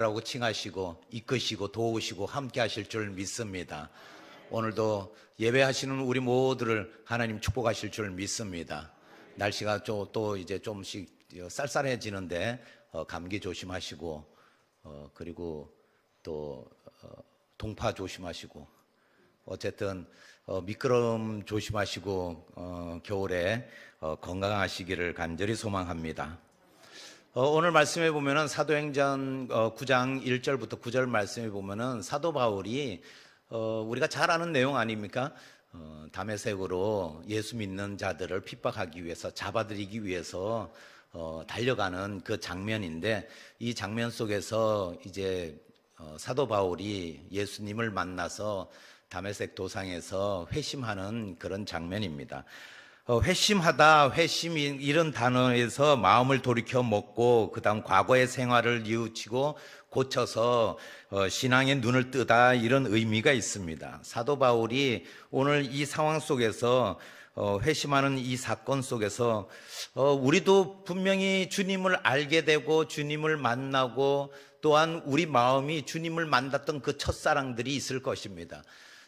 라고 칭하시고 이끄시고 도우시고 함께 하실 줄 믿습니다. 오늘도 예배하시는 우리 모두를 하나님 축복하실 줄 믿습니다. 날씨가 또 이제 좀씩 쌀쌀해지는데 감기 조심하시고 그리고 또 동파 조심하시고 어쨌든 미끄럼 조심하시고 겨울에 건강하시기를 간절히 소망합니다. 오늘 말씀에 보면은 사도행전 9장 1절부터 9절 말씀에 보면은 사도 바울이 우리가 잘 아는 내용 아닙니까? 다메섹으로 예수 믿는 자들을 핍박하기 위해서 잡아들이기 위해서 달려가는 그 장면인데, 이 장면 속에서 이제 사도 바울이 예수님을 만나서 다메섹 도상에서 회심하는 그런 장면입니다. 회심하다, 회심 이런 단어에서 마음을 돌이켜 먹고 그 다음 과거의 생활을 뉘우치고 고쳐서 신앙의 눈을 뜨다, 이런 의미가 있습니다. 사도 바울이 오늘 이 상황 속에서 회심하는 이 사건 속에서 우리도 분명히 주님을 알게 되고 주님을 만나고 또한 우리 마음이 주님을 만났던 그 첫사랑들이 있을 것입니다.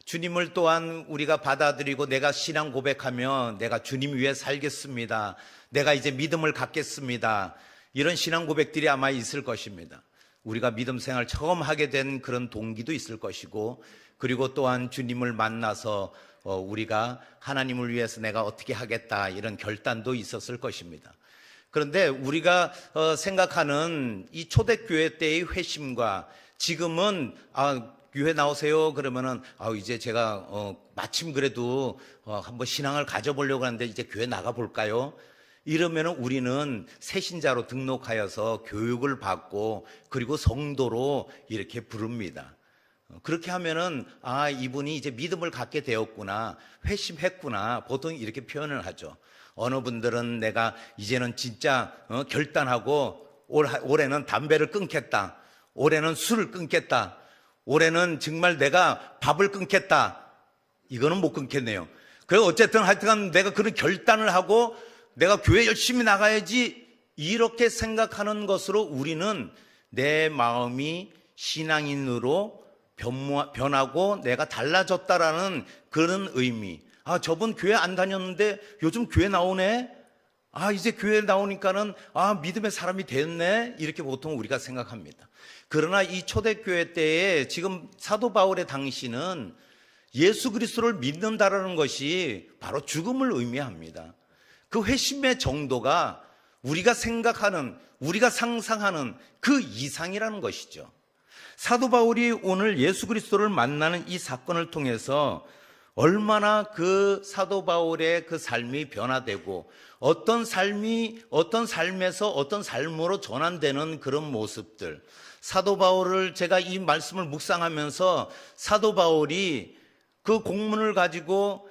주님을 또한 우리가 받아들이고 내가 신앙 고백하며 내가 주님 위해 살겠습니다, 내가 이제 믿음을 갖겠습니다, 이런 신앙 고백들이 아마 있을 것입니다. 우리가 믿음 생활 처음 하게 된 그런 동기도 있을 것이고, 그리고 또한 주님을 만나서 우리가 하나님을 위해서 내가 어떻게 하겠다, 이런 결단도 있었을 것입니다. 그런데 우리가 생각하는 이 초대교회 때의 회심과 지금은 교회 나오세요 그러면은 이제 제가 마침 그래도 한번 신앙을 가져보려고 하는데 이제 교회 나가볼까요? 이러면은 우리는 새신자로 등록하여서 교육을 받고 그리고 성도로 이렇게 부릅니다. 그렇게 하면은 이분이 이제 믿음을 갖게 되었구나, 회심했구나, 보통 이렇게 표현을 하죠. 어느 분들은 내가 이제는 진짜 결단하고 올해는 담배를 끊겠다, 올해는 술을 끊겠다, 올해는 정말 내가 밥을 끊겠다. 이거는 못 끊겠네요. 그래서 어쨌든 하여튼 내가 그런 결단을 하고 내가 교회 열심히 나가야지, 이렇게 생각하는 것으로 우리는 내 마음이 신앙인으로 변하고 내가 달라졌다라는 그런 의미. 저분 교회 안 다녔는데 요즘 교회 나오네, 이제 교회 나오니까는 믿음의 사람이 됐네, 이렇게 보통 우리가 생각합니다. 그러나 이 초대교회 때에 지금 사도 바울의 당시는 예수 그리스도를 믿는다라는 것이 바로 죽음을 의미합니다. 그 회심의 정도가 우리가 생각하는, 우리가 상상하는 그 이상이라는 것이죠. 사도 바울이 오늘 예수 그리스도를 만나는 이 사건을 통해서 얼마나 그 사도 바울의 그 삶이 변화되고 어떤 삶에서 어떤 삶으로 전환되는 그런 모습들, 사도 바울을 제가 이 말씀을 묵상하면서 사도 바울이 그 공문을 가지고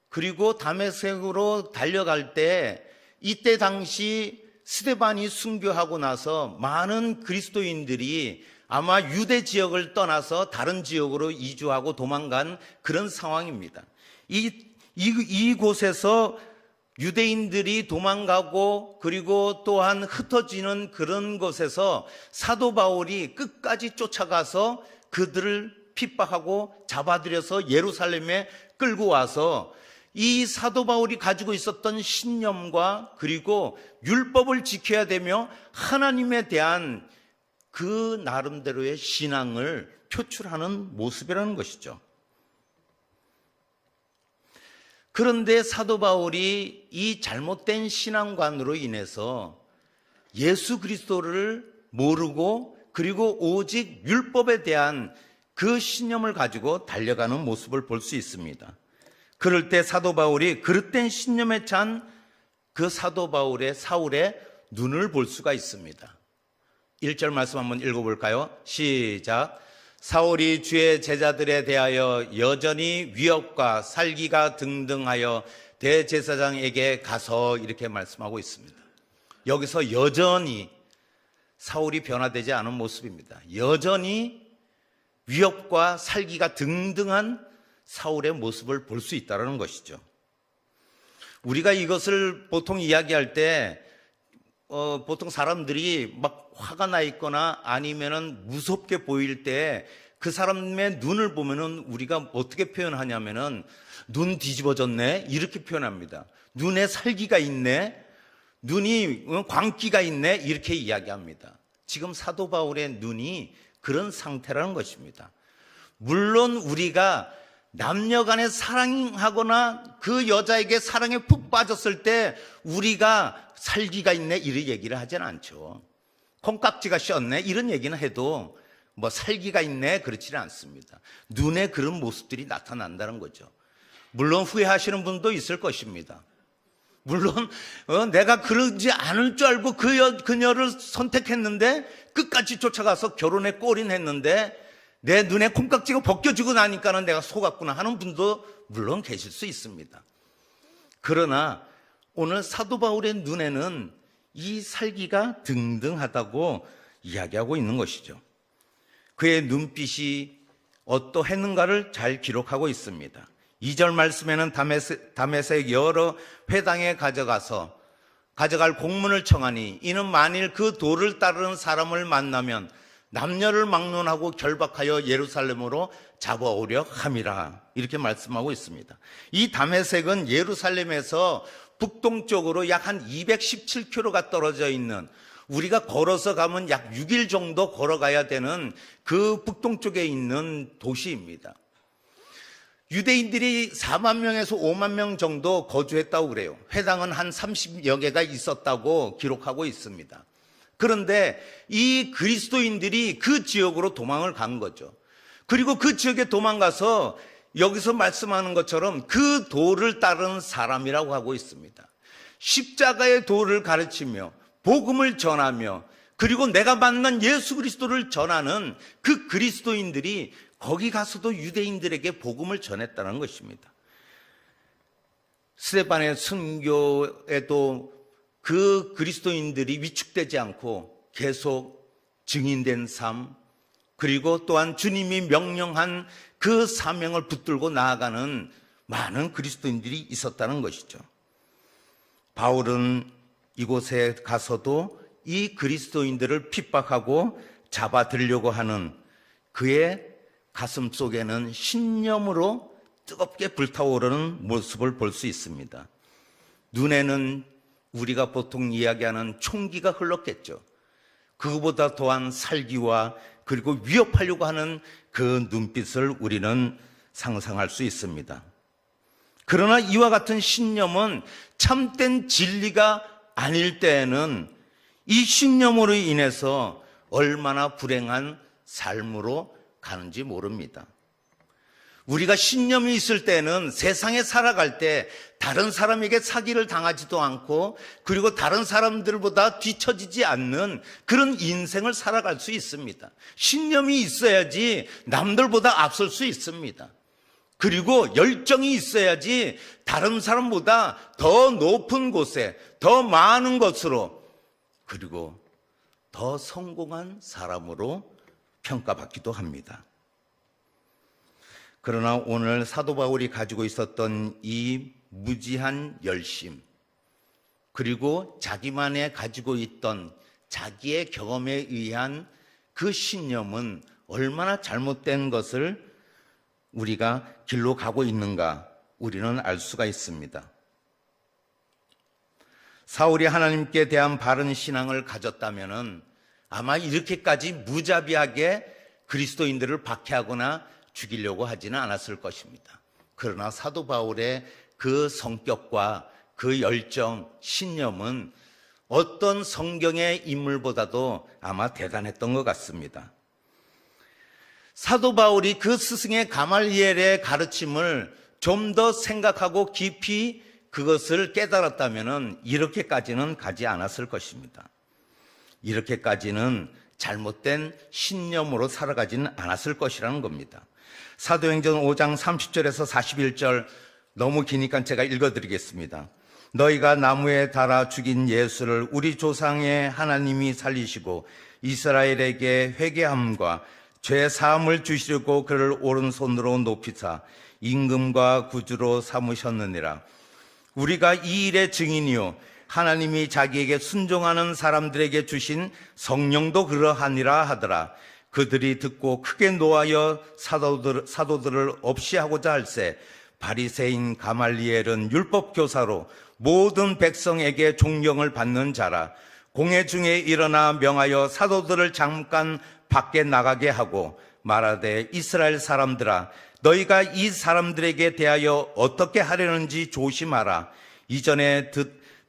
그리고 다메섹으로 달려갈 때, 이때 당시 스데반이 순교하고 나서 많은 그리스도인들이 아마 유대 지역을 떠나서 다른 지역으로 이주하고 도망간 그런 상황입니다. 이곳에서 유대인들이 도망가고 그리고 또한 흩어지는 그런 곳에서 사도 바울이 끝까지 쫓아가서 그들을 핍박하고 잡아들여서 예루살렘에 끌고 와서 이 사도 바울이 가지고 있었던 신념과 그리고 율법을 지켜야 되며 하나님에 대한 그 나름대로의 신앙을 표출하는 모습이라는 것이죠. 그런데 사도 바울이 이 잘못된 신앙관으로 인해서 예수 그리스도를 모르고 그리고 오직 율법에 대한 그 신념을 가지고 달려가는 모습을 볼 수 있습니다. 그럴 때 사도 바울이 그릇된 신념에 찬 그 사도 사울의 눈을 볼 수가 있습니다. 1절 말씀 한번 읽어볼까요? 시작. 사울이 주의 제자들에 대하여 여전히 위협과 살기가 등등하여 대제사장에게 가서, 이렇게 말씀하고 있습니다. 여기서 여전히 사울이 변화되지 않은 모습입니다. 여전히 위협과 살기가 등등한 사울의 모습을 볼 수 있다는 것이죠. 우리가 이것을 보통 이야기할 때 보통 사람들이 막 화가 나 있거나 아니면은 무섭게 보일 때 그 사람의 눈을 보면은 우리가 어떻게 표현하냐면은 눈 뒤집어졌네 이렇게 표현합니다. 눈에 살기가 있네, 눈이 광기가 있네 이렇게 이야기합니다. 지금 사도 바울의 눈이 그런 상태라는 것입니다. 물론 우리가 남녀 간에 사랑하거나 그 여자에게 사랑에 푹 빠졌을 때 우리가 살기가 있네 이런 얘기를 하진 않죠. 콩깍지가 씌었네 이런 얘기는 해도 뭐 살기가 있네 그렇지는 않습니다. 눈에 그런 모습들이 나타난다는 거죠. 물론 후회하시는 분도 있을 것입니다. 물론 내가 그러지 않을 줄 알고 그녀를 선택했는데 끝까지 쫓아가서 결혼에 골인했는데 내 눈에 콩깍지가 벗겨지고 나니까는 내가 속았구나 하는 분도 물론 계실 수 있습니다. 그러나 오늘 사도 바울의 눈에는 이 살기가 등등하다고 이야기하고 있는 것이죠. 그의 눈빛이 어떠했는가를 잘 기록하고 있습니다. 2절 말씀에는 다메섹 여러 회당에 가져갈 공문을 청하니 이는 만일 그 도를 따르는 사람을 만나면 남녀를 막론하고 결박하여 예루살렘으로 잡아오려 함이라 이렇게 말씀하고 있습니다. 이 다메섹은 예루살렘에서 북동쪽으로 약 한 217km가 떨어져 있는, 우리가 걸어서 가면 약 6일 정도 걸어가야 되는 그 북동쪽에 있는 도시입니다. 유대인들이 4만 명에서 5만 명 정도 거주했다고 그래요. 회당은 한 30여 개가 있었다고 기록하고 있습니다. 그런데 이 그리스도인들이 그 지역으로 도망을 간 거죠. 그리고 그 지역에 도망가서 여기서 말씀하는 것처럼 그 도를 따르는 사람이라고 하고 있습니다. 십자가의 도를 가르치며 복음을 전하며 그리고 내가 만난 예수 그리스도를 전하는 그 그리스도인들이 거기 가서도 유대인들에게 복음을 전했다는 것입니다. 스데반의 순교에도 그 그리스도인들이 위축되지 않고 계속 증인된 삶, 그리고 또한 주님이 명령한 그 사명을 붙들고 나아가는 많은 그리스도인들이 있었다는 것이죠. 바울은 이곳에 가서도 이 그리스도인들을 핍박하고 잡아들려고 하는 그의 가슴 속에는 신념으로 뜨겁게 불타오르는 모습을 볼 수 있습니다. 눈에는 우리가 보통 이야기하는 총기가 흘렀겠죠. 그거보다 더한 살기와 그리고 위협하려고 하는 그 눈빛을 우리는 상상할 수 있습니다. 그러나 이와 같은 신념은 참된 진리가 아닐 때에는 이 신념으로 인해서 얼마나 불행한 삶으로 가는지 모릅니다. 우리가 신념이 있을 때는 세상에 살아갈 때 다른 사람에게 사기를 당하지도 않고 그리고 다른 사람들보다 뒤처지지 않는 그런 인생을 살아갈 수 있습니다. 신념이 있어야지 남들보다 앞설 수 있습니다. 그리고 열정이 있어야지 다른 사람보다 더 높은 곳에 더 많은 것으로 그리고 더 성공한 사람으로 평가받기도 합니다. 그러나 오늘 사도 바울이 가지고 있었던 이 무지한 열심, 그리고 자기만의 가지고 있던 자기의 경험에 의한 그 신념은 얼마나 잘못된 것을 우리가 길로 가고 있는가 우리는 알 수가 있습니다. 사울이 하나님께 대한 바른 신앙을 가졌다면 아마 이렇게까지 무자비하게 그리스도인들을 박해하거나 죽이려고 하지는 않았을 것입니다. 그러나 사도 바울의 그 성격과 그 열정, 신념은 어떤 성경의 인물보다도 아마 대단했던 것 같습니다. 사도 바울이 그 스승의 가말리엘의 가르침을 좀 더 생각하고 깊이 그것을 깨달았다면 이렇게까지는 가지 않았을 것입니다. 이렇게까지는 잘못된 신념으로 살아가지는 않았을 것이라는 겁니다. 사도행전 5장 30절에서 41절 너무 기니까 제가 읽어드리겠습니다. 너희가 나무에 달아 죽인 예수를 우리 조상의 하나님이 살리시고 이스라엘에게 회개함과 죄 사함을 주시려고 그를 오른손으로 높이사 임금과 구주로 삼으셨느니라. 우리가 이 일의 증인이요 하나님이 자기에게 순종하는 사람들에게 주신 성령도 그러하니라 하더라. 그들이 듣고 크게 노하여 사도들을 없이 하고자 할세 바리새인 가말리엘은 율법 교사로 모든 백성에게 존경을 받는 자라. 공회 중에 일어나 명하여 사도들을 잠깐 밖에 나가게 하고 말하되 이스라엘 사람들아 너희가 이 사람들에게 대하여 어떻게 하려는지 조심하라. 이전에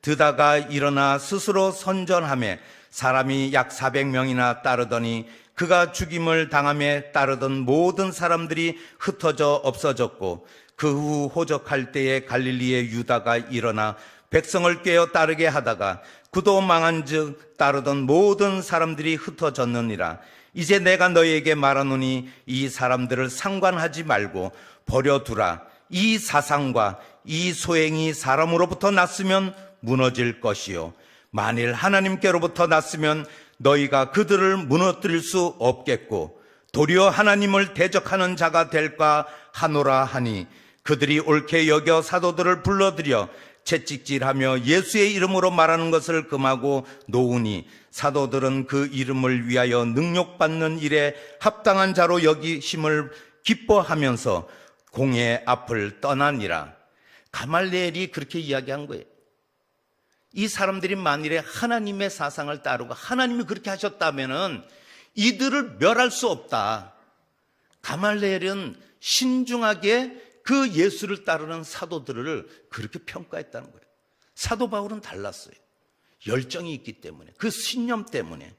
듣다가 일어나 스스로 선전하며 사람이 약 400명이나 따르더니 그가 죽임을 당함에 따르던 모든 사람들이 흩어져 없어졌고 그 후 호적할 때에 갈릴리의 유다가 일어나 백성을 꿰어 따르게 하다가 그도 망한즉 따르던 모든 사람들이 흩어졌느니라. 이제 내가 너희에게 말하노니 이 사람들을 상관하지 말고 버려두라. 이 사상과 이 소행이 사람으로부터 났으면 무너질 것이요 만일 하나님께로부터 났으면 너희가 그들을 무너뜨릴 수 없겠고 도리어 하나님을 대적하는 자가 될까 하노라 하니 그들이 옳게 여겨 사도들을 불러들여 채찍질하며 예수의 이름으로 말하는 것을 금하고 놓으니 사도들은 그 이름을 위하여 능욕받는 일에 합당한 자로 여기심을 기뻐하면서 공회 앞을 떠나니라. 가말리엘이 그렇게 이야기한 거예요. 이 사람들이 만일에 하나님의 사상을 따르고 하나님이 그렇게 하셨다면은 이들을 멸할 수 없다. 가말리엘은 신중하게 그 예수를 따르는 사도들을 그렇게 평가했다는 거예요. 사도 바울은 달랐어요. 열정이 있기 때문에, 그 신념 때문에.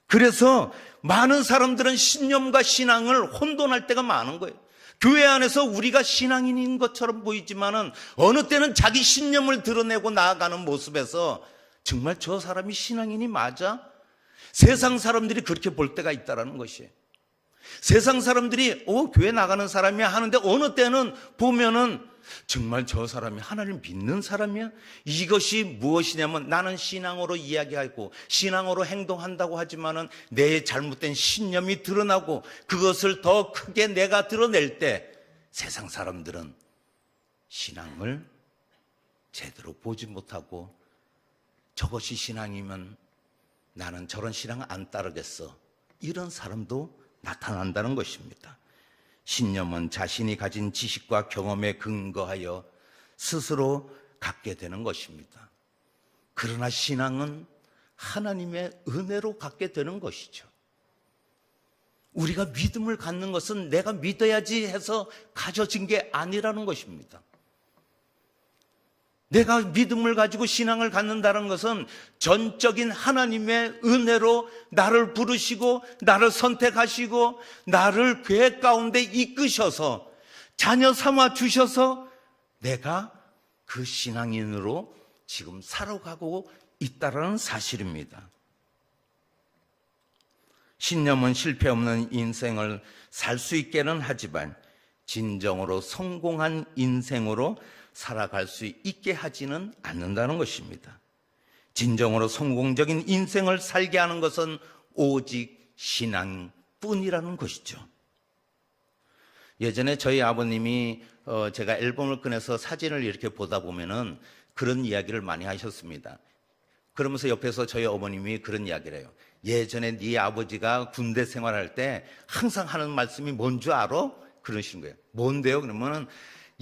그래서 많은 사람들은 신념과 신앙을 혼돈할 때가 많은 거예요. 교회 안에서 우리가 신앙인인 것처럼 보이지만은 어느 때는 자기 신념을 드러내고 나아가는 모습에서 정말 저 사람이 신앙인이 맞아? 세상 사람들이 그렇게 볼 때가 있다는 것이에요. 세상 사람들이 교회 나가는 사람이야 하는데 어느 때는 보면은 정말 저 사람이 하나님 믿는 사람이야? 이것이 무엇이냐면 나는 신앙으로 이야기하고 신앙으로 행동한다고 하지만은 내 잘못된 신념이 드러나고 그것을 더 크게 내가 드러낼 때 세상 사람들은 신앙을 제대로 보지 못하고 저것이 신앙이면 나는 저런 신앙 안 따르겠어. 이런 사람도 나타난다는 것입니다. 신념은 자신이 가진 지식과 경험에 근거하여 스스로 갖게 되는 것입니다. 그러나 신앙은 하나님의 은혜로 갖게 되는 것이죠. 우리가 믿음을 갖는 것은 내가 믿어야지 해서 가져진 게 아니라는 것입니다. 내가 믿음을 가지고 신앙을 갖는다는 것은 전적인 하나님의 은혜로 나를 부르시고 나를 선택하시고 나를 계획 가운데 이끄셔서 자녀 삼아 주셔서 내가 그 신앙인으로 지금 살아가고 있다는 사실입니다. 신념은 실패 없는 인생을 살 수 있게는 하지만 진정으로 성공한 인생으로 살아갈 수 있게 하지는 않는다는 것입니다. 진정으로 성공적인 인생을 살게 하는 것은 오직 신앙뿐이라는 것이죠. 예전에 저희 아버님이 제가 앨범을 꺼내서 사진을 이렇게 보다 보면은 그런 이야기를 많이 하셨습니다. 그러면서 옆에서 저희 어머님이 그런 이야기를 해요. 예전에 네 아버지가 군대 생활할 때 항상 하는 말씀이 뭔 줄 알아? 그러시는 거예요. 뭔데요? 그러면은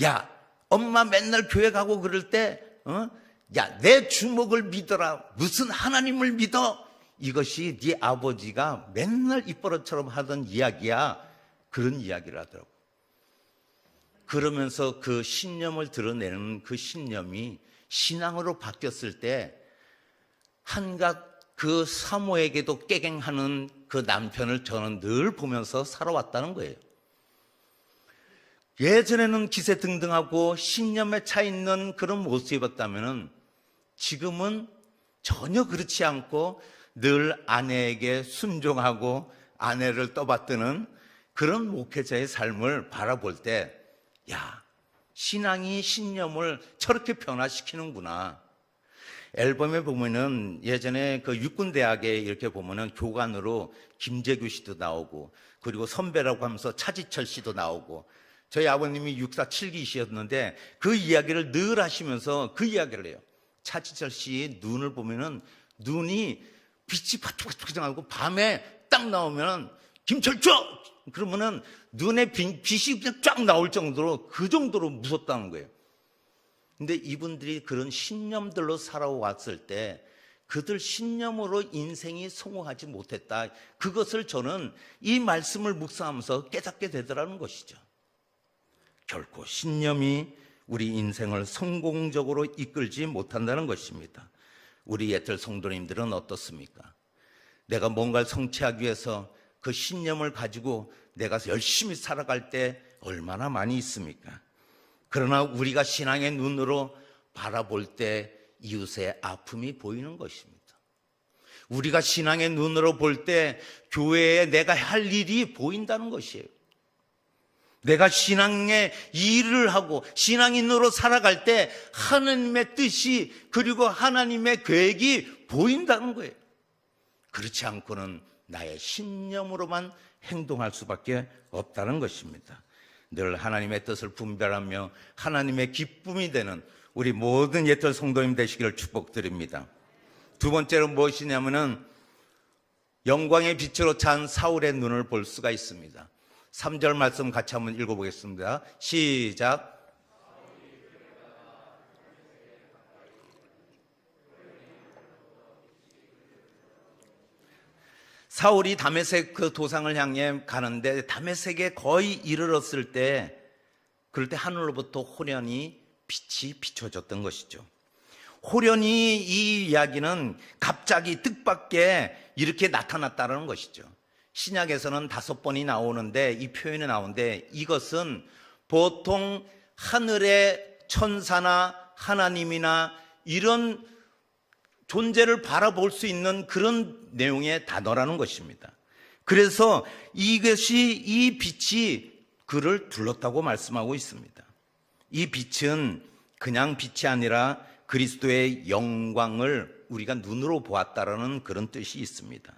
야, 엄마 맨날 교회 가고 그럴 때 야, 내 주먹을 믿어라. 무슨 하나님을 믿어? 이것이 네 아버지가 맨날 입버릇처럼 하던 이야기야. 그런 이야기를 하더라고. 그러면서 그 신념을 드러내는 그 신념이 신앙으로 바뀌었을 때 한갓 그 사모에게도 깨갱하는 그 남편을 저는 늘 보면서 살아왔다는 거예요. 예전에는 기세등등하고 신념에 차 있는 그런 모습이었다면 지금은 전혀 그렇지 않고 늘 아내에게 순종하고 아내를 떠받드는 그런 목회자의 삶을 바라볼 때, 야, 신앙이 신념을 저렇게 변화시키는구나. 앨범에 보면은 예전에 그 육군대학에 이렇게 보면은 교관으로 김재규 씨도 나오고 그리고 선배라고 하면서 차지철 씨도 나오고 저희 아버님이 육사 7기시였는데 그 이야기를 늘 하시면서 그 이야기를 해요. 차지철 씨의 눈을 보면은 눈이 빛이 바짝바짝하고 밤에 딱 나오면 김철조 그러면은 눈에 빛이 그냥 쫙 나올 정도로 그 정도로 무섭다는 거예요. 근데 이분들이 그런 신념들로 살아왔을 때 그들 신념으로 인생이 성공하지 못했다. 그것을 저는 이 말씀을 묵상하면서 깨닫게 되더라는 것이죠. 결코 신념이 우리 인생을 성공적으로 이끌지 못한다는 것입니다. 우리 예틀 성도님들은 어떻습니까? 내가 뭔가를 성취하기 위해서 그 신념을 가지고 내가 열심히 살아갈 때 얼마나 많이 있습니까? 그러나 우리가 신앙의 눈으로 바라볼 때 이웃의 아픔이 보이는 것입니다. 우리가 신앙의 눈으로 볼 때 교회에 내가 할 일이 보인다는 것이에요. 내가 신앙의 일을 하고 신앙인으로 살아갈 때 하나님의 뜻이 그리고 하나님의 계획이 보인다는 거예요. 그렇지 않고는 나의 신념으로만 행동할 수밖에 없다는 것입니다. 늘 하나님의 뜻을 분별하며 하나님의 기쁨이 되는 우리 모든 예틀 성도님 되시기를 축복드립니다. 두 번째로 무엇이냐면은 영광의 빛으로 찬 사울의 눈을 볼 수가 있습니다. 3절 말씀 같이 한번 읽어보겠습니다. 시작. 사울이 다메섹 그 도상을 향해 가는데 다메섹에 거의 이르렀을 때 그럴 때 하늘로부터 호련히 빛이 비춰졌던 것이죠. 호련히 이 이야기는 갑자기 뜻밖의 이렇게 나타났다는 것이죠. 신약에서는 5번이 나오는데 이 표현이 나오는데 이것은 보통 하늘의 천사나 하나님이나 이런 존재를 바라볼 수 있는 그런 내용의 단어라는 것입니다. 그래서 이것이 이 빛이 그를 둘렀다고 말씀하고 있습니다. 이 빛은 그냥 빛이 아니라 그리스도의 영광을 우리가 눈으로 보았다라는 그런 뜻이 있습니다.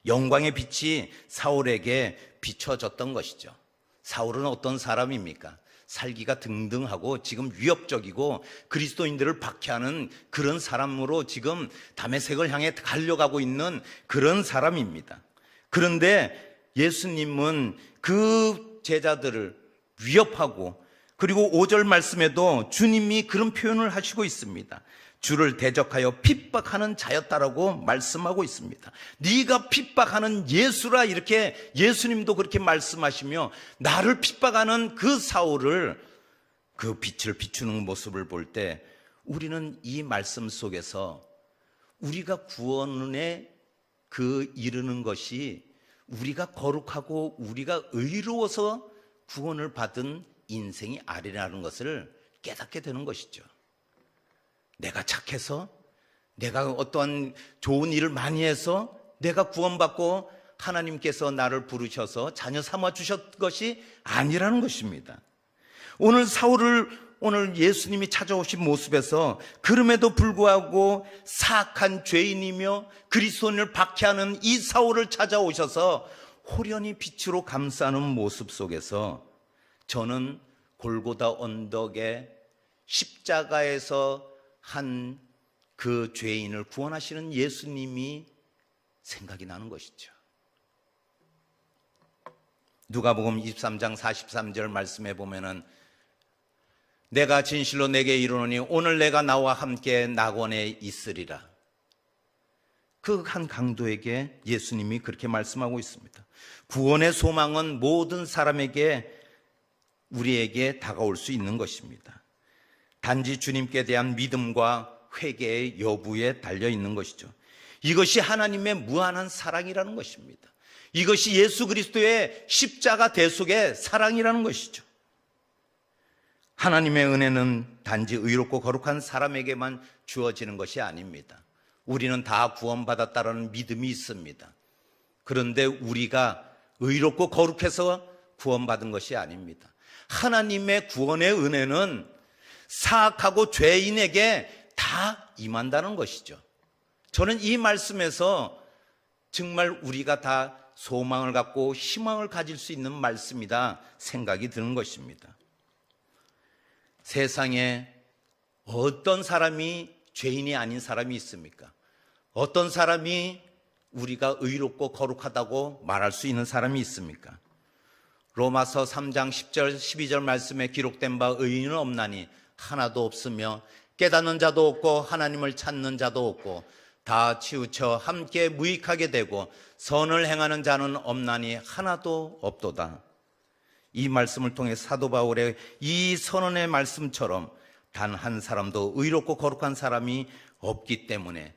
영광의 빛이 사울에게 비춰졌던 것이죠. 사울은 어떤 사람입니까? 살기가 등등하고 지금 위협적이고 그리스도인들을 박해하는 그런 사람으로 지금 다메섹을 향해 달려가고 있는 그런 사람입니다. 그런데 예수님은 그 제자들을 위협하고 그리고 5절 말씀에도 주님이 그런 표현을 하시고 있습니다. 주를 대적하여 핍박하는 자였다라고 말씀하고 있습니다. 네가 핍박하는 예수라 이렇게 예수님도 그렇게 말씀하시며 나를 핍박하는 그 사울을 그 빛을 비추는 모습을 볼 때 우리는 이 말씀 속에서 우리가 구원에 그 이르는 것이 우리가 거룩하고 우리가 의로워서 구원을 받은 인생이 아니라는 것을 깨닫게 되는 것이죠. 내가 착해서 내가 어떠한 좋은 일을 많이 해서 내가 구원받고 하나님께서 나를 부르셔서 자녀 삼아 주셨던 것이 아니라는 것입니다. 오늘 사울을 오늘 예수님이 찾아오신 모습에서 그럼에도 불구하고 사악한 죄인이며 그리스도인을 박해하는 이 사울을 찾아오셔서 호련히 빛으로 감싸는 모습 속에서 저는 골고다 언덕에 십자가에서 한 그 죄인을 구원하시는 예수님이 생각이 나는 것이죠. 누가복음 23장 43절 말씀에 보면은 내가 진실로 내게 이르노니 오늘 내가 나와 함께 낙원에 있으리라. 그 한 강도에게 예수님이 그렇게 말씀하고 있습니다. 구원의 소망은 모든 사람에게 우리에게 다가올 수 있는 것입니다. 단지 주님께 대한 믿음과 회개의 여부에 달려 있는 것이죠. 이것이 하나님의 무한한 사랑이라는 것입니다. 이것이 예수 그리스도의 십자가 대속의 사랑이라는 것이죠. 하나님의 은혜는 단지 의롭고 거룩한 사람에게만 주어지는 것이 아닙니다. 우리는 다 구원받았다는 믿음이 있습니다. 그런데 우리가 의롭고 거룩해서 구원받은 것이 아닙니다. 하나님의 구원의 은혜는 사악하고 죄인에게 다 임한다는 것이죠. 저는 이 말씀에서 정말 우리가 다 소망을 갖고 희망을 가질 수 있는 말씀이다 생각이 드는 것입니다. 세상에 어떤 사람이 죄인이 아닌 사람이 있습니까? 어떤 사람이 우리가 의롭고 거룩하다고 말할 수 있는 사람이 있습니까? 로마서 3장 10절 12절 말씀에 기록된 바 의인은 없나니 하나도 없으며 깨닫는 자도 없고 하나님을 찾는 자도 없고 다 치우쳐 함께 무익하게 되고 선을 행하는 자는 없나니 하나도 없도다. 이 말씀을 통해 사도 바울의 이 선언의 말씀처럼 단 한 사람도 의롭고 거룩한 사람이 없기 때문에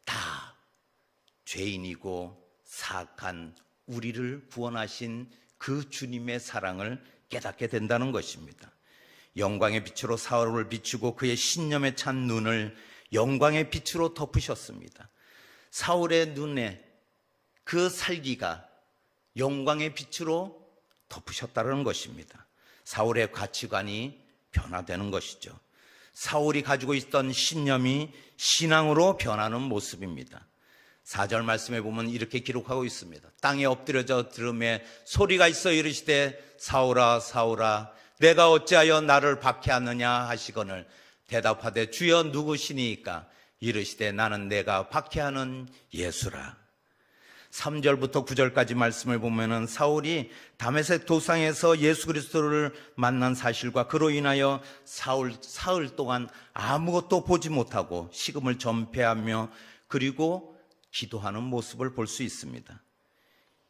다 죄인이고 사악한 우리를 구원하신 그 주님의 사랑을 깨닫게 된다는 것입니다. 영광의 빛으로 사울을 비추고 그의 신념에 찬 눈을 영광의 빛으로 덮으셨습니다. 사울의 눈에 그 살기가 영광의 빛으로 덮으셨다는 것입니다. 사울의 가치관이 변화되는 것이죠. 사울이 가지고 있던 신념이 신앙으로 변하는 모습입니다. 4절 말씀에 보면 이렇게 기록하고 있습니다. 땅에 엎드려져 들음에 소리가 있어 이르시되 사울아 사울아 내가 어찌하여 나를 박해하느냐 하시거늘 대답하되 주여 누구시니까 이르시되 나는 내가 박해하는 예수라. 3절부터 9절까지 말씀을 보면은 사울이 다메섹 도상에서 예수 그리스도를 만난 사실과 그로 인하여 사흘 동안 아무것도 보지 못하고 식음을 전폐하며 그리고 기도하는 모습을 볼 수 있습니다.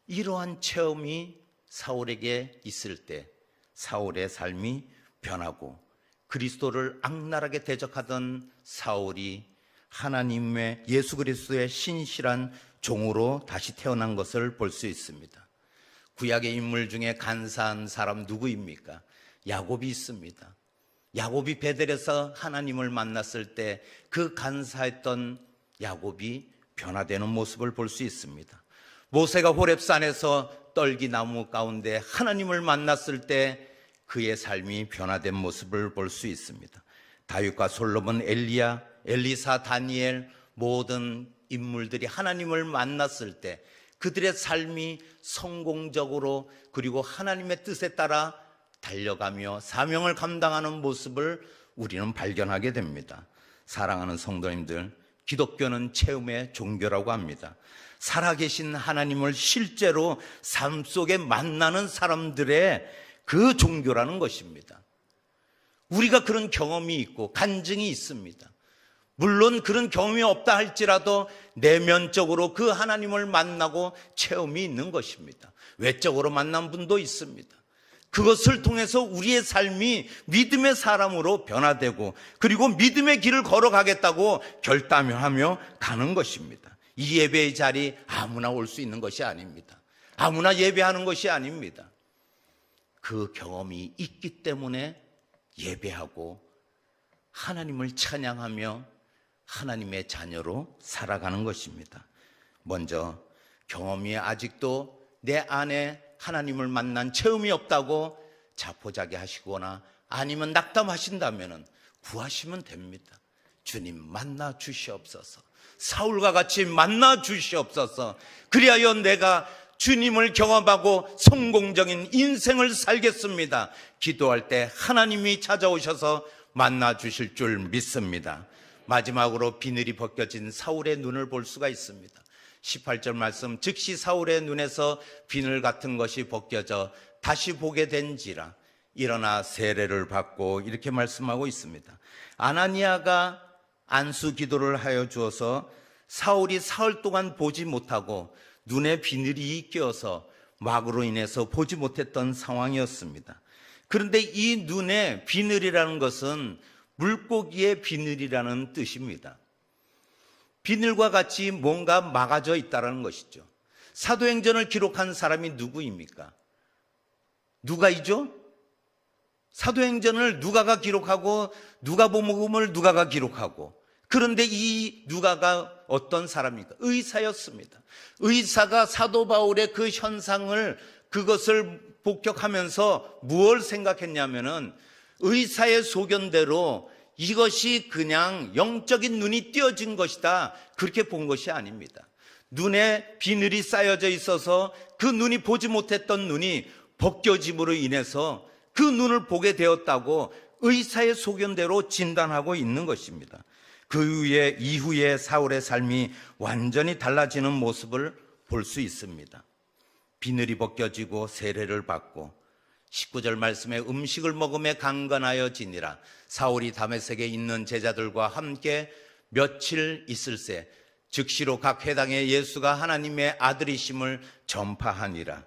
이러한 체험이 사울에게 있을 때 사울의 삶이 변하고 그리스도를 악랄하게 대적하던 사울이 하나님의 예수 그리스도의 신실한 종으로 다시 태어난 것을 볼 수 있습니다. 구약의 인물 중에 간사한 사람 누구입니까? 야곱이 있습니다. 야곱이 베델에서 하나님을 만났을 때 그 간사했던 야곱이 변화되는 모습을 볼 수 있습니다. 모세가 호렙산에서 떨기나무 가운데 하나님을 만났을 때 그의 삶이 변화된 모습을 볼 수 있습니다. 다윗과 솔로몬, 엘리야, 엘리사, 다니엘 모든 인물들이 하나님을 만났을 때 그들의 삶이 성공적으로 그리고 하나님의 뜻에 따라 달려가며 사명을 감당하는 모습을 우리는 발견하게 됩니다. 사랑하는 성도님들, 기독교는 체험의 종교라고 합니다. 살아계신 하나님을 실제로 삶 속에 만나는 사람들의 그 종교라는 것입니다. 우리가 그런 경험이 있고 간증이 있습니다. 물론 그런 경험이 없다 할지라도 내면적으로 그 하나님을 만나고 체험이 있는 것입니다. 외적으로 만난 분도 있습니다. 그것을 통해서 우리의 삶이 믿음의 사람으로 변화되고 그리고 믿음의 길을 걸어가겠다고 결단하며 가는 것입니다. 이 예배의 자리 아무나 올 수 있는 것이 아닙니다. 아무나 예배하는 것이 아닙니다. 그 경험이 있기 때문에 예배하고 하나님을 찬양하며 하나님의 자녀로 살아가는 것입니다. 먼저 경험이 아직도 내 안에 하나님을 만난 체험이 없다고 자포자기 하시거나 아니면 낙담하신다면 구하시면 됩니다. 주님 만나 주시옵소서. 사울과 같이 만나 주시옵소서. 그리하여 내가 주님을 경험하고 성공적인 인생을 살겠습니다. 기도할 때 하나님이 찾아오셔서 만나 주실 줄 믿습니다. 마지막으로 비늘이 벗겨진 사울의 눈을 볼 수가 있습니다. 18절 말씀, 즉시 사울의 눈에서 비늘 같은 것이 벗겨져 다시 보게 된지라 일어나 세례를 받고 이렇게 말씀하고 있습니다. 아나니아가 안수 기도를 하여 주어서 사울이 사흘 동안 보지 못하고 눈에 비늘이 껴서 막으로 인해서 보지 못했던 상황이었습니다. 그런데 이 눈에 비늘이라는 것은 물고기의 비늘이라는 뜻입니다. 비늘과 같이 뭔가 막아져 있다는 것이죠. 사도행전을 기록한 사람이 누구입니까? 누가이죠? 사도행전을 누가가 기록하고 누가복음을 누가가 기록하고 그런데 이 누가가 어떤 사람입니까? 의사였습니다. 의사가 사도 바울의 그 현상을 그것을 복격하면서 무엇을 생각했냐면은 의사의 소견대로 이것이 그냥 영적인 눈이 띄어진 것이다 그렇게 본 것이 아닙니다. 눈에 비늘이 쌓여져 있어서 그 눈이 보지 못했던 눈이 벗겨짐으로 인해서 그 눈을 보게 되었다고 의사의 소견대로 진단하고 있는 것입니다. 그 이후에 사울의 삶이 완전히 달라지는 모습을 볼 수 있습니다. 비늘이 벗겨지고 세례를 받고 19절 말씀에 음식을 먹음에 강건하여 지니라. 사울이 다메섹에 있는 제자들과 함께 며칠 있을새 즉시로 각 회당에 예수가 하나님의 아들이심을 전파하니라.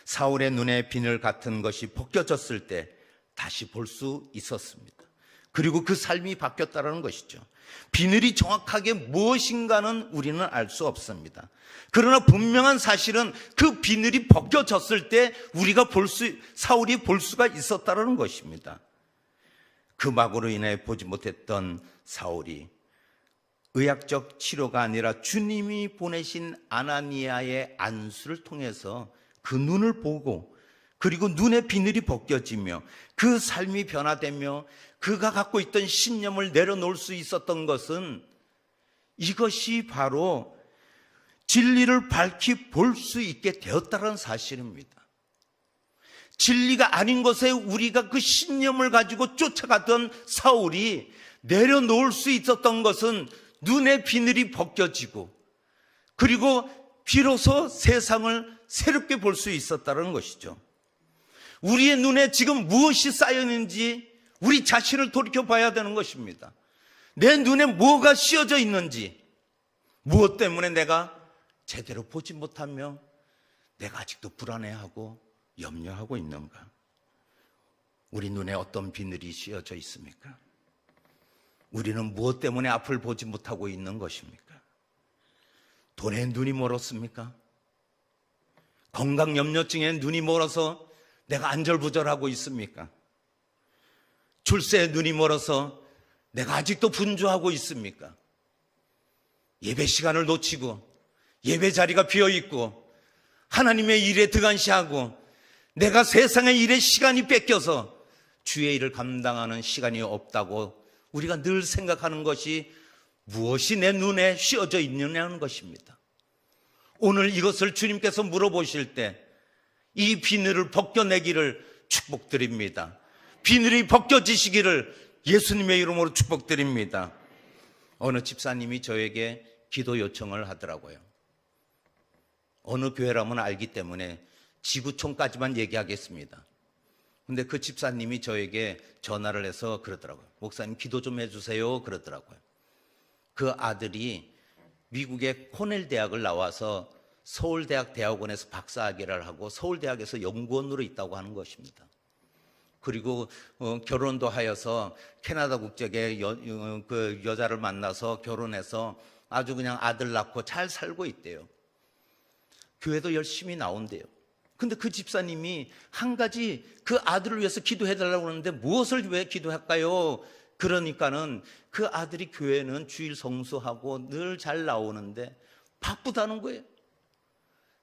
사울의 눈에 비늘 같은 것이 벗겨졌을 때 다시 볼 수 있었습니다. 그리고 그 삶이 바뀌었다는 것이죠. 비늘이 정확하게 무엇인가는 우리는 알 수 없습니다. 그러나 분명한 사실은 그 비늘이 벗겨졌을 때 우리가 사울이 볼 수가 있었다는 것입니다. 그 막으로 인해 보지 못했던 사울이 의학적 치료가 아니라 주님이 보내신 아나니아의 안수를 통해서 그 눈을 보고 그리고 눈의 비늘이 벗겨지며 그 삶이 변화되며 그가 갖고 있던 신념을 내려놓을 수 있었던 것은 이것이 바로 진리를 밝히 볼 수 있게 되었다는 사실입니다. 진리가 아닌 것에 우리가 그 신념을 가지고 쫓아가던 사울이 내려놓을 수 있었던 것은 눈의 비늘이 벗겨지고 그리고 비로소 세상을 새롭게 볼 수 있었다는 것이죠. 우리의 눈에 지금 무엇이 쌓여있는지 우리 자신을 돌이켜봐야 되는 것입니다. 내 눈에 뭐가 씌어져 있는지, 무엇 때문에 내가 제대로 보지 못하며 내가 아직도 불안해하고 염려하고 있는가? 우리 눈에 어떤 비늘이 씌어져 있습니까? 우리는 무엇 때문에 앞을 보지 못하고 있는 것입니까? 돈에 눈이 멀었습니까? 건강 염려증에 눈이 멀어서 내가 안절부절하고 있습니까? 출세에 눈이 멀어서 내가 아직도 분주하고 있습니까? 예배 시간을 놓치고 예배 자리가 비어있고 하나님의 일에 등한시하고 내가 세상의 일에 시간이 뺏겨서 주의 일을 감당하는 시간이 없다고 우리가 늘 생각하는 것이 무엇이 내 눈에 씌어져 있느냐는 것입니다. 오늘 이것을 주님께서 물어보실 때 이 비늘을 벗겨내기를 축복드립니다. 비늘이 벗겨지시기를 예수님의 이름으로 축복드립니다. 어느 집사님이 저에게 기도 요청을 하더라고요. 어느 교회라면 알기 때문에 지구촌까지만 얘기하겠습니다. 근데 그 집사님이 저에게 전화를 해서 그러더라고요. 목사님 기도 좀 해주세요 그러더라고요. 그 아들이 미국의 코넬 대학을 나와서 서울대학 대학원에서 박사학위를 하고 서울대학에서 연구원으로 있다고 하는 것입니다. 그리고 결혼도 하여서 캐나다 국적의 그 여자를 만나서 결혼해서 아주 그냥 아들 낳고 잘 살고 있대요. 교회도 열심히 나온대요. 근데 그 집사님이 한 가지 그 아들을 위해서 기도해달라고 하는데 무엇을 왜 기도할까요? 그러니까는 그 아들이 교회는 주일 성수하고 늘 잘 나오는데 바쁘다는 거예요.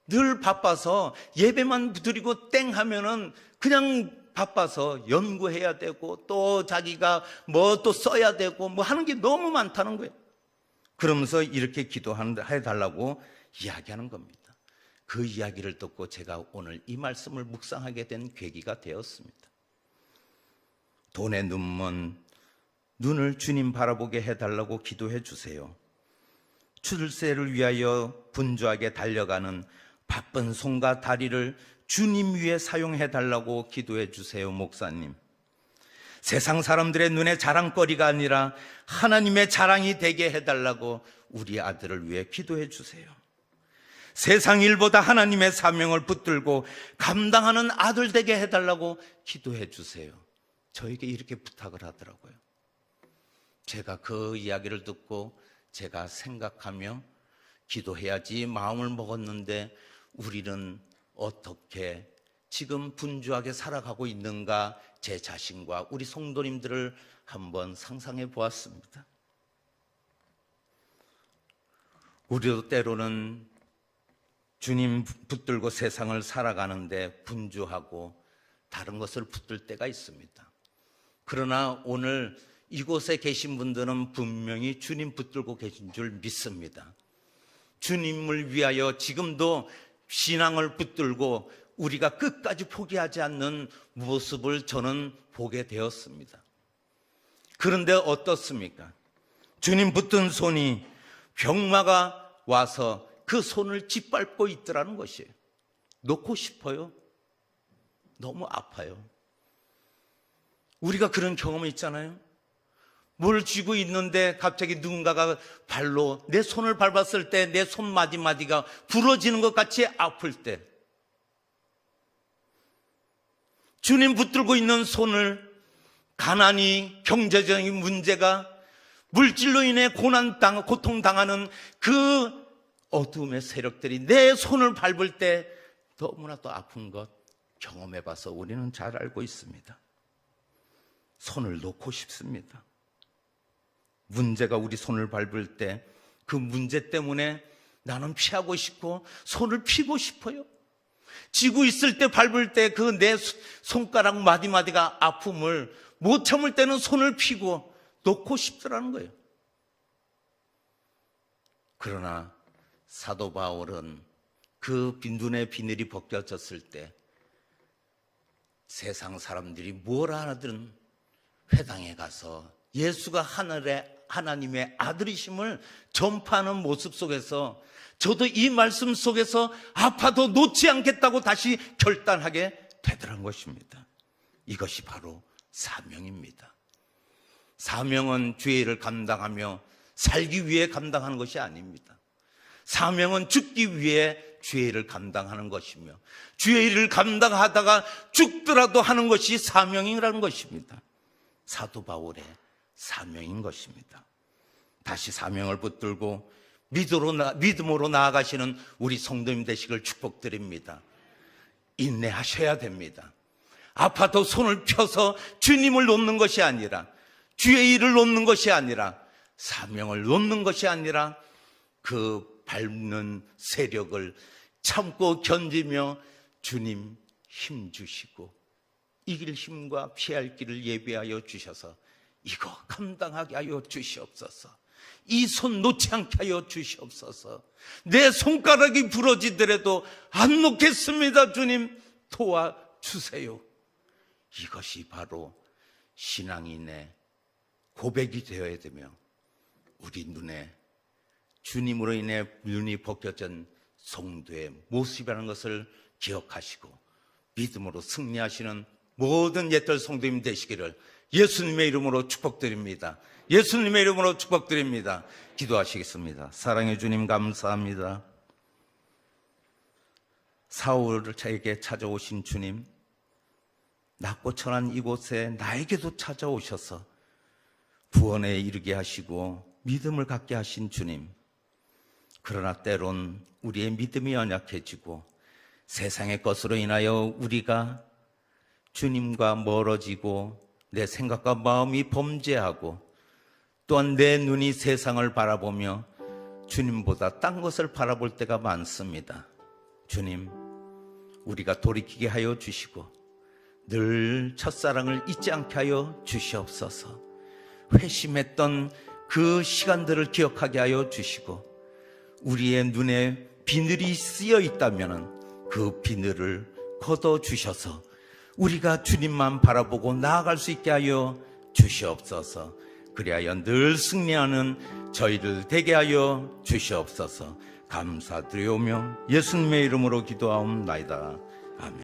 늘 바빠서 예배만 드리고 땡 하면은 그냥 바빠서 연구해야 되고 또 자기가 뭐 또 써야 되고 뭐 하는 게 너무 많다는 거예요. 그러면서 이렇게 기도해달라고 이야기하는 겁니다. 그 이야기를 듣고 제가 오늘 이 말씀을 묵상하게 된 계기가 되었습니다. 돈에 눈먼 눈을 주님 바라보게 해달라고 기도해 주세요. 출세를 위하여 분주하게 달려가는 바쁜 손과 다리를 주님 위해 사용해 달라고 기도해 주세요, 목사님. 세상 사람들의 눈에 자랑거리가 아니라 하나님의 자랑이 되게 해달라고 우리 아들을 위해 기도해 주세요. 세상 일보다 하나님의 사명을 붙들고 감당하는 아들 되게 해달라고 기도해 주세요. 저에게 이렇게 부탁을 하더라고요. 제가 그 이야기를 듣고 제가 생각하며 기도해야지 마음을 먹었는데 우리는 어떻게 지금 분주하게 살아가고 있는가 제 자신과 우리 성도님들을 한번 상상해 보았습니다. 우리도 때로는 주님 붙들고 세상을 살아가는데 분주하고 다른 것을 붙들 때가 있습니다. 그러나 오늘 이곳에 계신 분들은 분명히 주님 붙들고 계신 줄 믿습니다. 주님을 위하여 지금도 신앙을 붙들고 우리가 끝까지 포기하지 않는 모습을 저는 보게 되었습니다. 그런데 어떻습니까? 주님 붙든 손이 병마가 와서 그 손을 짓밟고 있더라는 것이에요. 놓고 싶어요. 너무 아파요. 우리가 그런 경험이 있잖아요. 뭘 쥐고 있는데 갑자기 누군가가 발로 내 손을 밟았을 때 내 손 마디마디가 부러지는 것 같이 아플 때, 주님 붙들고 있는 손을 가난이, 경제적인 문제가, 물질로 인해 고통당하는 그 어둠의 세력들이 내 손을 밟을 때 너무나 또 아픈 것 경험해봐서 우리는 잘 알고 있습니다. 손을 놓고 싶습니다. 문제가 우리 손을 밟을 때 그 문제 때문에 나는 피하고 싶고 손을 피고 싶어요. 쥐고 있을 때 밟을 때 그 내 손가락 마디마디가 아픔을 못 참을 때는 손을 피고 놓고 싶더라는 거예요. 그러나 사도 바울은 그 눈의 비늘이 벗겨졌을 때 세상 사람들이 뭘 하든 회당에 가서 예수가 하나님의 아들이심을 전파하는 모습 속에서 저도 이 말씀 속에서 아파도 놓지 않겠다고 다시 결단하게 되더란 것입니다. 이것이 바로 사명입니다. 사명은 주의 일을 감당하며 살기 위해 감당하는 것이 아닙니다. 사명은 죽기 위해 주의 일을 감당하는 것이며 주의 일을 감당하다가 죽더라도 하는 것이 사명이라는 것입니다. 사도 바울의 사명인 것입니다. 다시 사명을 붙들고 믿음으로 나아가시는 우리 성도님 되시길 축복드립니다. 인내하셔야 됩니다. 아파도 손을 펴서 주님을 놓는 것이 아니라, 주의 일을 놓는 것이 아니라, 사명을 놓는 것이 아니라 그 밟는 세력을 참고 견디며 주님 힘 주시고 이길 힘과 피할 길을 예비하여 주셔서 이거 감당하게 하여 주시옵소서. 이 손 놓지 않게 하여 주시옵소서. 내 손가락이 부러지더라도 안 놓겠습니다. 주님 도와주세요. 이것이 바로 신앙인의 고백이 되어야 되며 우리 눈에 주님으로 인해 눈이 벗겨진 성도의 모습이라는 것을 기억하시고 믿음으로 승리하시는 모든 옛들 성도님 되시기를 예수님의 이름으로 축복드립니다. 예수님의 이름으로 축복드립니다. 기도하시겠습니다. 사랑해 주님 감사합니다. 사울에게 찾아오신 주님, 낮고 천한 이곳에 나에게도 찾아오셔서 구원에 이르게 하시고 믿음을 갖게 하신 주님, 그러나 때론 우리의 믿음이 연약해지고 세상의 것으로 인하여 우리가 주님과 멀어지고 내 생각과 마음이 범죄하고 또한 내 눈이 세상을 바라보며 주님보다 딴 것을 바라볼 때가 많습니다. 주님, 우리가 돌이키게 하여 주시고 늘 첫사랑을 잊지 않게 하여 주시옵소서. 회심했던 그 시간들을 기억하게 하여 주시고 우리의 눈에 비늘이 쓰여 있다면 그 비늘을 걷어 주셔서 우리가 주님만 바라보고 나아갈 수 있게 하여 주시옵소서. 그리하여 늘 승리하는 저희들 되게 하여 주시옵소서. 감사드리오며 예수님의 이름으로 기도하옵나이다.